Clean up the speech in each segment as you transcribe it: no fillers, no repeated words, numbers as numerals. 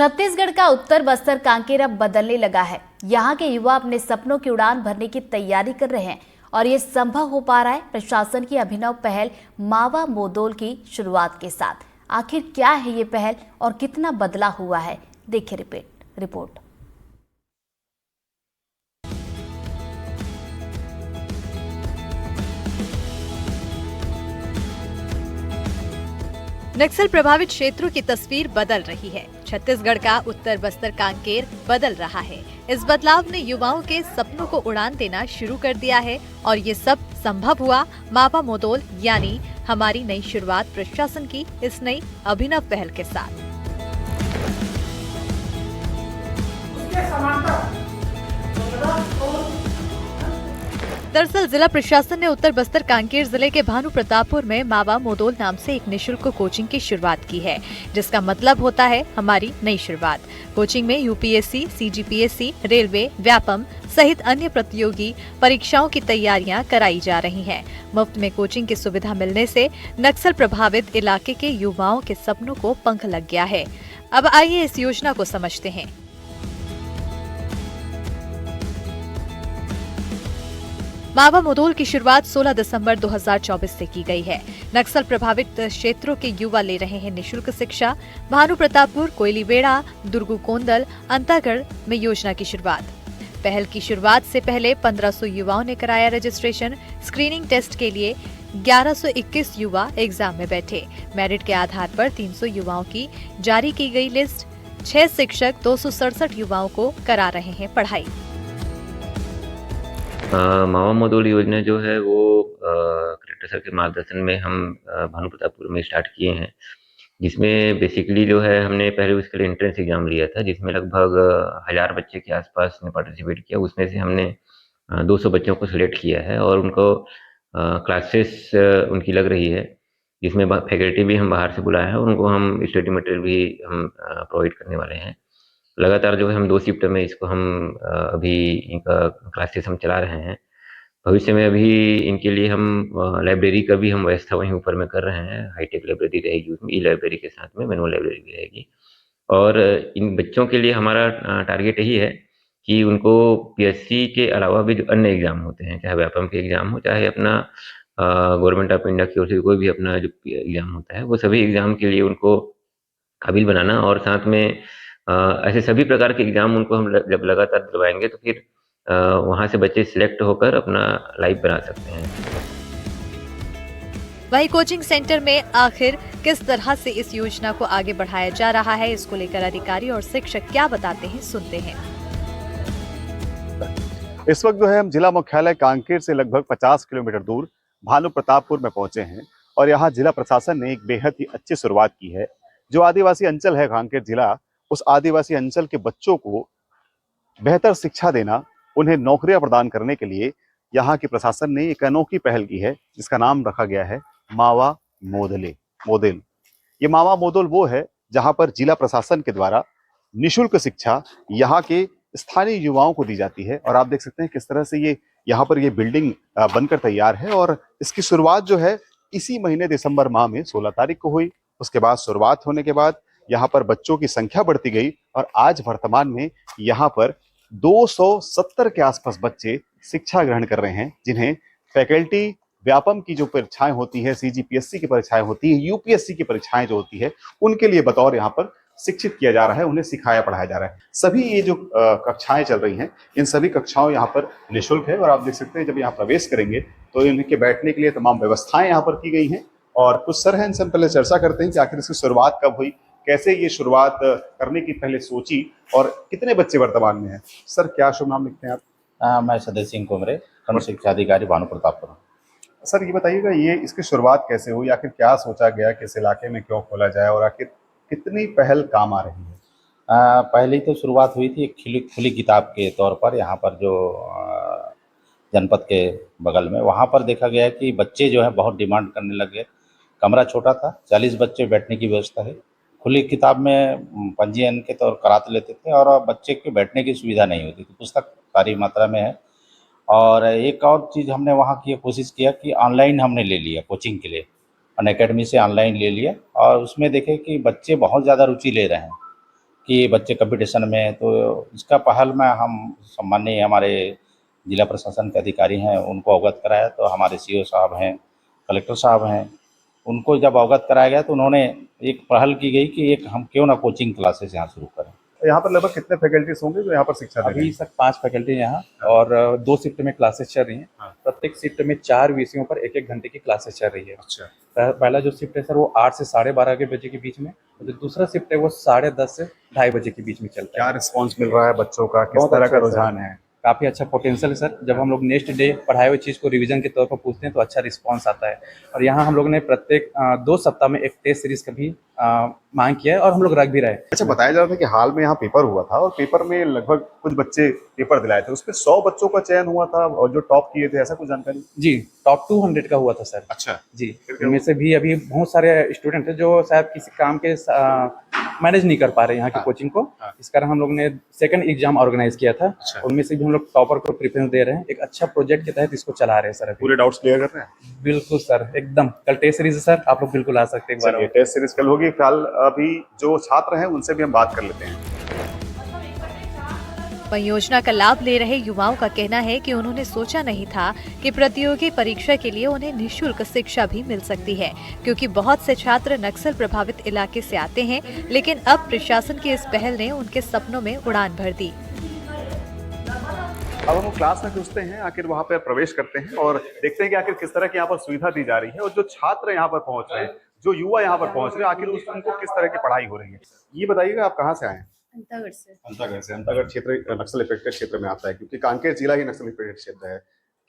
छत्तीसगढ़ का उत्तर बस्तर कांकेर अब बदलने लगा है। यहाँ के युवा अपने सपनों की उड़ान भरने की तैयारी कर रहे हैं और ये संभव हो पा रहा है प्रशासन की अभिनव पहल मावा मोदोल की शुरुआत के साथ। आखिर क्या है ये पहल और कितना बदला हुआ है, देखिए रिपोर्ट। नक्सल प्रभावित क्षेत्रों की तस्वीर बदल रही है। छत्तीसगढ़ का उत्तर बस्तर कांकेर बदल रहा है। इस बदलाव ने युवाओं के सपनों को उड़ान देना शुरू कर दिया है और ये सब संभव हुआ मावा मोदोल यानी हमारी नई शुरुआत प्रशासन की इस नई अभिनव पहल के साथ। दरअसल जिला प्रशासन ने उत्तर बस्तर कांकेर जिले के भानु प्रतापपुर में मावा मोदोल नाम से एक निशुल्क कोचिंग की शुरुआत की है, जिसका मतलब होता है हमारी नई शुरुआत। कोचिंग में यूपीएससी, सीजीपीएससी, रेलवे, व्यापम सहित अन्य प्रतियोगी परीक्षाओं की तैयारियां कराई जा रही हैं। मुफ्त में कोचिंग की सुविधा मिलने से नक्सल प्रभावित इलाके के युवाओं के सपनों को पंख लग गया है। अब आइए इस योजना को समझते हैं। मावा मोदोल की शुरुआत 16 दिसंबर 2024 से की गई है। नक्सल प्रभावित क्षेत्रों के युवा ले रहे हैं निशुल्क शिक्षा। भानु प्रतापपुर, कोयलीबेड़ा, दुर्गुकोंदल, अंतागढ़ में योजना की शुरुआत। पहल की शुरुआत से पहले 1500 युवाओं ने कराया रजिस्ट्रेशन। स्क्रीनिंग टेस्ट के लिए 1121 युवा एग्जाम में बैठे। मेरिट के आधार पर 300 युवाओं की जारी की गई लिस्ट। 6 शिक्षक 267 युवाओं को करा रहे हैं पढ़ाई। मावा मोदोल योजना जो है वो कलेक्टर सर के मार्गदर्शन में हम भानु प्रतापपुर में स्टार्ट किए हैं, जिसमें बेसिकली जो है हमने पहले उसके लिए एंट्रेंस एग्जाम लिया था, जिसमें लगभग 1000 बच्चे के आसपास ने पार्टिसिपेट किया। उसमें से हमने 200 बच्चों को सिलेक्ट किया है और उनको क्लासेस उनकी लग रही है, जिसमें फैकल्टी भी हम बाहर से बुलाए हैं और उनको हम स्टडी मटेरियल भी हम प्रोवाइड करने वाले हैं। लगातार जो है हम 2 शिफ्ट में इसको हम अभी इनका क्लासेस हम चला रहे हैं। भविष्य में अभी इनके लिए हम लाइब्रेरी का भी हम व्यवस्था वहीं ऊपर में कर रहे हैं। हाईटेक लाइब्रेरी रहेगी उसमें, ई लाइब्रेरी के साथ में मैनुअल लाइब्रेरी भी रहेगी। और इन बच्चों के लिए हमारा टारगेट यही है कि उनको पीएससी के अलावा भी जो अन्य एग्जाम होते हैं, चाहे व्यापम के एग्जाम हो, चाहे अपना गवर्नमेंट ऑफ इंडिया की ओर से कोई भी अपना जो एग्जाम होता है, वो सभी एग्जाम के लिए उनको काबिल बनाना। और साथ में ऐसे सभी प्रकार के एग्जाम उनको हम जब लगातार दिलवाएंगे तो फिर वहाँ से बच्चे सिलेक्ट होकर अपना लाइफ बना सकते हैं। वही कोचिंग सेंटर में आखिर किस तरह से इस योजना को आगे बढ़ाया जा रहा है, इसको लेकर अधिकारी और शिक्षक क्या बताते हैं, सुनते हैं। इस वक्त जो है हम जिला मुख्यालय कांकेर से लगभग 50 किलोमीटर दूर भानु प्रतापपुर में पहुंचे हैं और यहाँ जिला प्रशासन ने एक बेहद ही अच्छी शुरुआत की है। जो आदिवासी अंचल है कांकेर जिला, उस आदिवासी अंचल के बच्चों को बेहतर शिक्षा देना, उन्हें नौकरियां प्रदान करने के लिए यहाँ के प्रशासन ने एक अनोखी पहल की है, जिसका नाम रखा गया है मावा मोदेल। ये मावा मोदेल वो है जहाँ पर जिला प्रशासन के द्वारा निशुल्क शिक्षा यहाँ के स्थानीय युवाओं को दी जाती है। और आप देख सकते हैं किस तरह से ये यहाँ पर ये बिल्डिंग बनकर तैयार है और इसकी शुरुआत जो है इसी महीने दिसंबर माह में 16 तारीख को हुई। उसके बाद शुरुआत होने के बाद यहाँ पर बच्चों की संख्या बढ़ती गई और आज वर्तमान में यहाँ पर 270 के आसपास बच्चे शिक्षा ग्रहण कर रहे हैं, जिन्हें फैकल्टी व्यापम की जो परीक्षाएं होती है, सीजीपीएससी की परीक्षाएं होती है, यूपीएससी की परीक्षाएं जो होती है, उनके लिए बतौर यहाँ पर शिक्षित किया जा रहा है, उन्हें सिखाया पढ़ाया जा रहा है। सभी ये जो कक्षाएं चल रही हैं, इन सभी कक्षाओं यहाँ पर निःशुल्क है और आप देख सकते हैं जब यहाँ प्रवेश करेंगे तो इनके बैठने के लिए तमाम व्यवस्थाएं यहाँ पर की गई हैं। और कुछ सर हैं, इनसे हम पहले चर्चा करते हैं कि आखिर इसकी शुरुआत कब हुई, कैसे ये शुरुआत करने की पहले सोची और कितने बच्चे वर्तमान में हैं। सर क्या शुभ नाम लिखते हैं आप? मैं सदस्य सिंह कुमरे, खंड शिक्षा अधिकारी भानु प्रतापपुर। सर ये बताइएगा, ये इसकी शुरुआत कैसे हुई, आखिर क्या सोचा गया, किस इलाके में क्यों खोला जाए और आखिर कितनी पहल काम आ रही है? पहले तो शुरुआत हुई थी एक खुली किताब के तौर पर, यहाँ पर जो जनपद के बगल में, वहाँ पर देखा गया कि बच्चे जो है बहुत डिमांड करने लगे। कमरा छोटा था, 40 बच्चे बैठने की व्यवस्था है। खुली किताब में पंजीयन के तौर कराते लेते थे और बच्चे के बैठने की सुविधा नहीं होती थी। पुस्तक भारी मात्रा में है। और एक और चीज़ हमने वहाँ की कोशिश किया कि ऑनलाइन हमने ले लिया कोचिंग के लिए, अनअकैडमी से ऑनलाइन ले लिया और उसमें देखे कि बच्चे बहुत ज़्यादा रुचि ले रहे हैं। कि बच्चे कंपटीशन में, तो इसका पहल में हम सम्माननीय हमारे जिला प्रशासन के अधिकारी हैं उनको अवगत कराया। तो हमारे सीओ साहब हैं, कलेक्टर साहब हैं, उनको जब अवगत कराया गया तो उन्होंने एक पहल की गई कि एक हम क्यों ना कोचिंग क्लासेस यहाँ शुरू करें। यहाँ पर लगभग कितने फैकल्टीज होंगे जो यहाँ पर शिक्षा दे रहे अभी हैं? तक 5 फैकल्टी यहाँ और 2 शिफ्ट में क्लासेस चल रही हैं। हाँ। प्रत्येक शिफ्ट में 4 विषयों पर 1-1 घंटे की क्लासेस चल रही है। अच्छा, पहला जो शिफ्ट है सर वो 8 से 12:30 के बजे के बीच में, और जो दूसरा शिफ्ट है वो 10:30 से 2:30 बजे के बीच में चलता क्या है। रिस्पॉन्स मिल रहा है बच्चों का, किस बहुत तरह अच्छा का है सर। रुझान है? काफ़ी अच्छा पोटेंशियल है सर। जब हम लोग नेक्स्ट डे पढ़ाए हुए चीज़ को रिवीजन के तौर पर पूछते हैं तो अच्छा रिस्पांस आता है। और यहाँ हम लोग ने प्रत्येक 2 सप्ताह में एक टेस्ट सीरीज का भी मांग किया है और हम लोग रख भी रहे हैं। अच्छा, बताया जा रहा था कि हाल में यहाँ पेपर हुआ था और पेपर में लगभग कुछ बच्चे पेपर दिलाए थे, उसमें 100 बच्चों का चयन हुआ था और जो टॉप किए थे, ऐसा कुछ जानकारी? जी, टॉप 200 का हुआ था सर। अच्छा जी, इनमें से भी अभी बहुत सारे स्टूडेंट हैं जो शायद किसी काम के मैनेज नहीं कर पा रहे यहाँ की हाँ, कोचिंग को। हाँ। इस कारण हम लोग ने सेकंड एग्जाम ऑर्गेनाइज किया था। अच्छा। उनमें से भी हम लोग टॉपर को प्रेफरेंस दे रहे हैं। एक अच्छा प्रोजेक्ट के तहत इसको चला रहे हैं सर अभी। पूरे डाउट्स क्लियर कर रहे हैं? बिल्कुल सर, एकदम। कल टेस्ट सीरीज है सर, आप लोग बिल्कुल आ सकते हैं एक बार। चलिए, टेस्ट सीरीज कल होगी। फिलहाल अभी जो छात्र हैं उनसे भी हम बात कर लेते हैं। परियोजना का लाभ ले रहे युवाओं का कहना है कि उन्होंने सोचा नहीं था कि प्रतियोगी परीक्षा के लिए उन्हें निःशुल्क शिक्षा भी मिल सकती है, क्योंकि बहुत से छात्र नक्सल प्रभावित इलाके से आते हैं, लेकिन अब प्रशासन की इस पहल ने उनके सपनों में उड़ान भर दी। अब हम क्लास में घुसते हैं, आखिर वहाँ पर प्रवेश करते हैं और देखते हैं कि आखिर किस तरह की यहाँ पर सुविधा दी जा रही है और जो छात्र यहाँ पर पहुँच रहे हैं, जो युवा यहाँ पर पहुँच रहे हैं, आखिर उनको किस तरह की पढ़ाई हो रही है। ये बताइएगा, आप कहाँ से आए हैं? अंतागढ़ से। अंतागढ़ क्षेत्र नक्सल इफेक्टेड क्षेत्र में आता है, क्योंकि कांकेर जिला ही नक्सल इफेक्टेड क्षेत्र है।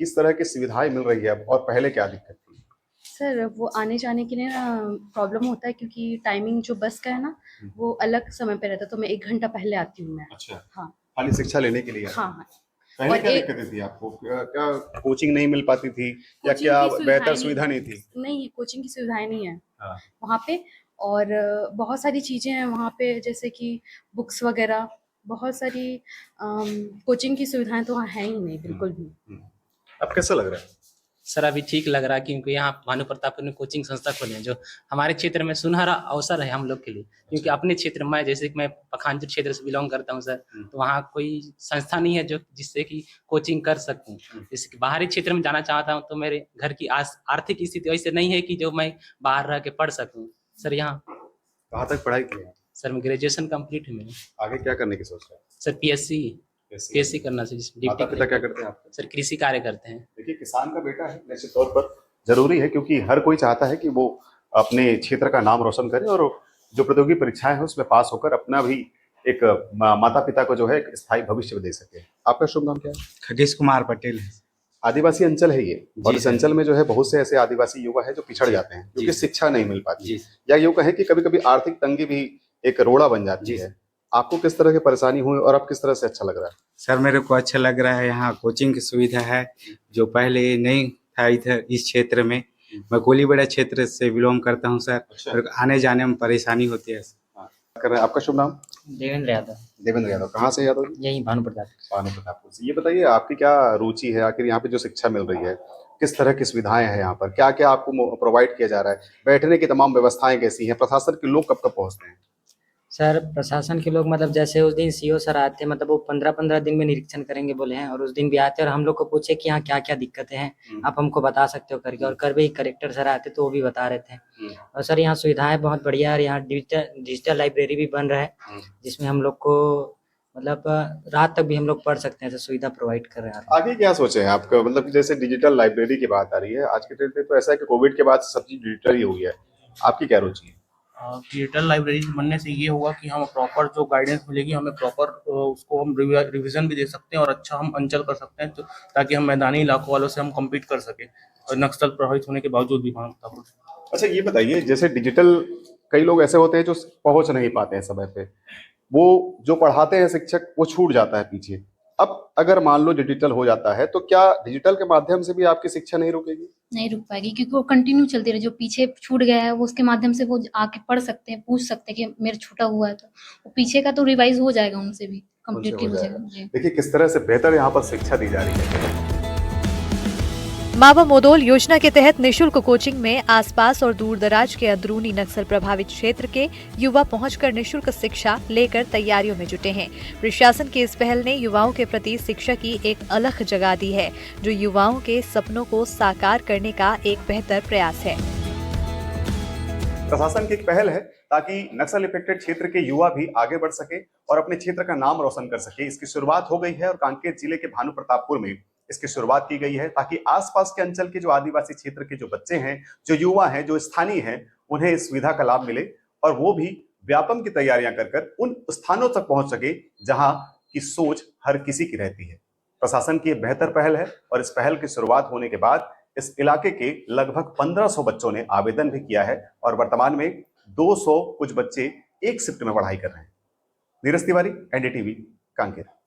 किस तरह की सुविधाएं मिल रही है अब और पहले क्या दिक्कत थी? सर वो आने जाने के लिए ना प्रॉब्लम होता है, क्योंकि टाइमिंग जो बस का है ना वो अलग समय पे रहता है, तो मैं 1 घंटा पहले आती हूँ मैं। अच्छा, हाँ खाली शिक्षा लेने के लिए? हाँ हाँ। पहले और क्या एक- दिक्कतें थी आपको? क्या कोचिंग नहीं मिल पाती थी या कोचिंग क्या की सुविधाएं बेहतर सुविधा नहीं थी? नहीं, कोचिंग की सुविधाएं नहीं है हाँ। वहाँ पे। और बहुत सारी चीज़ें हैं वहाँ पे, जैसे कि बुक्स वगैरह, बहुत सारी कोचिंग की सुविधाएं तो वहाँ है ही नहीं बिल्कुल भी। अब कैसा लग रहा है? सर अभी ठीक लग रहा है, क्योंकि यहाँ भानु प्रतापपुर में कोचिंग संस्था खोले हैं जो हमारे क्षेत्र में सुनहरा अवसर है हम लोग के लिए। क्योंकि अपने क्षेत्र में, जैसे कि मैं पखानजोर क्षेत्र से बिलोंग करता हूँ सर, तो वहाँ कोई संस्था नहीं है जो जिससे कि कोचिंग कर सकूँ। जैसे कि बाहरी क्षेत्र में जाना चाहता हूँ तो मेरे घर की आर्थिक स्थिति ऐसे नहीं है कि जो मैं बाहर रह के पढ़ सकूँ। सर यहाँ कहाँ तक पढ़ाई की है? सर मैं ग्रेजुएशन कंप्लीट है मेरी। आगे क्या करने की सोच रहे हैं? सर पीएससी करना से माता पिता क्या करते हैं आपके? सर कृषि कार्य करते हैं। देखिए, किसान का बेटा है, निश्चित तौर पर जरूरी है, क्योंकि हर कोई चाहता है कि वो अपने क्षेत्र का नाम रोशन करे और जो प्रतियोगी परीक्षाएं हैं उसमें पास होकर अपना भी एक माता पिता को जो है एक स्थायी भविष्य दे सके। आपका शुभ नाम क्या है? खगेश कुमार पटेल है। आदिवासी अंचल है ये, और इस सर। अंचल में जो है बहुत से ऐसे आदिवासी युवा है जो पिछड़ जाते हैं क्योंकि जी। शिक्षा नहीं मिल पाती, जी। या यूँ कहें कि कभी कभी आर्थिक तंगी भी एक रोड़ा बन जाती जी। है। आपको किस तरह की परेशानी हुई और अब किस तरह से अच्छा लग रहा है? सर मेरे को अच्छा लग रहा है, यहाँ कोचिंग की सुविधा है जो पहले नहीं था इधर इस क्षेत्र में। मैं कोलीबेड़ा क्षेत्र से बिलोंग करता हूँ सर, अच्छा। और आने जाने में परेशानी होती है। कर रहे हैं। आपका शुभ नाम? देवेंद्र यादव, देवेंद्र यादव। कहाँ से यादव जी? यही भानु प्रताप। भानु प्रतापपुर से। ये बताइए, आपकी क्या रुचि है, आखिर यहाँ पे जो शिक्षा मिल रही है किस तरह की सुविधाएं हैं यहाँ पर, क्या क्या आपको प्रोवाइड किया जा रहा है, बैठने की तमाम व्यवस्थाएं कैसी हैं, प्रशासन के लोग कब कब पहुँचते हैं? सर प्रशासन के लोग मतलब जैसे उस दिन सीओ सर आते हैं, मतलब वो 15-15 दिन में निरीक्षण करेंगे बोले हैं, और उस दिन भी आते हैं और हम लोग को पूछे कि यहाँ क्या क्या दिक्कतें हैं आप हमको बता सकते हो करके, और कर भी कलेक्टर सर आते तो वो भी बता रहे थे। और सर यहाँ सुविधाएं बहुत बढ़िया है, और यहाँ डिजिटल लाइब्रेरी भी बन रहा है जिसमें हम लोग को मतलब रात तक भी हम लोग पढ़ सकते हैं, ऐसे सुविधा प्रोवाइड कर रहे हैं। आगे क्या सोचे हैं आपका, मतलब कि जैसे डिजिटल लाइब्रेरी की बात आ रही है आज के डेट में, तो ऐसा है कि कोविड के बाद सब चीज डिजिटल ही हुई है, आपकी क्या रुचि है? डिजिटल लाइब्रेरी बनने से ये होगा कि हम प्रॉपर जो गाइडेंस मिलेगी हमें प्रॉपर उसको हम रिवीजन भी दे सकते हैं और अच्छा हम अंचल कर सकते हैं, तो ताकि हम मैदानी इलाकों वालों से हम कम्पीट कर सकें और नक्सल प्रभावित होने के बावजूद भी। अच्छा, ये बताइए, जैसे डिजिटल कई लोग ऐसे होते हैं जो पहुंच नहीं पाते हैं समय पे, वो जो पढ़ाते हैं शिक्षक वो छूट जाता है पीछे। अब अगर मान लो डिजिटल हो जाता है तो क्या डिजिटल के माध्यम से भी आपकी शिक्षा नहीं रुकेगी? नहीं रुक पाएगी, क्योंकि वो कंटिन्यू चलती रहे। जो पीछे छूट गया है वो उसके माध्यम से वो आके पढ़ सकते हैं, पूछ सकते हैं कि मेरे छूटा हुआ है, तो वो पीछे का तो रिवाइज हो जाएगा, उनसे भी कम्प्लीटली हो जाएगा। जी। देखिए किस तरह से बेहतर यहाँ पर शिक्षा दी जा रही है। मावा मोदोल योजना के तहत निशुल्क कोचिंग में आसपास और दूर दराज के अंदरूनी नक्सल प्रभावित क्षेत्र के युवा पहुंचकर निशुल्क शिक्षा लेकर तैयारियों में जुटे हैं। प्रशासन की इस पहल ने युवाओं के प्रति शिक्षा की एक अलग जगह दी है, जो युवाओं के सपनों को साकार करने का एक बेहतर प्रयास है। प्रशासन की एक पहल है ताकि नक्सल इफेक्टेड क्षेत्र के युवा भी आगे बढ़ सके और अपने क्षेत्र का नाम रोशन कर सके। इसकी शुरुआत हो गई है और कांकेर जिले के भानु प्रतापपुर में इसकी शुरुआत की गई है ताकि आसपास के अंचल के जो आदिवासी क्षेत्र के जो बच्चे हैं, जो युवा हैं, जो स्थानीय हैं, उन्हें इस सुविधा का लाभ मिले और वो भी व्यापम की तैयारियां कर उन स्थानों तक पहुंच सके जहां की सोच हर किसी की रहती है। प्रशासन की एक बेहतर पहल है और इस पहल की शुरुआत होने के बाद इस इलाके के लगभग 1500 बच्चों ने आवेदन भी किया है और वर्तमान में 200 कुछ बच्चे एक शिफ्ट में पढ़ाई कर रहे हैं। नीरज तिवारी, एनडीटीवी, कांकेर।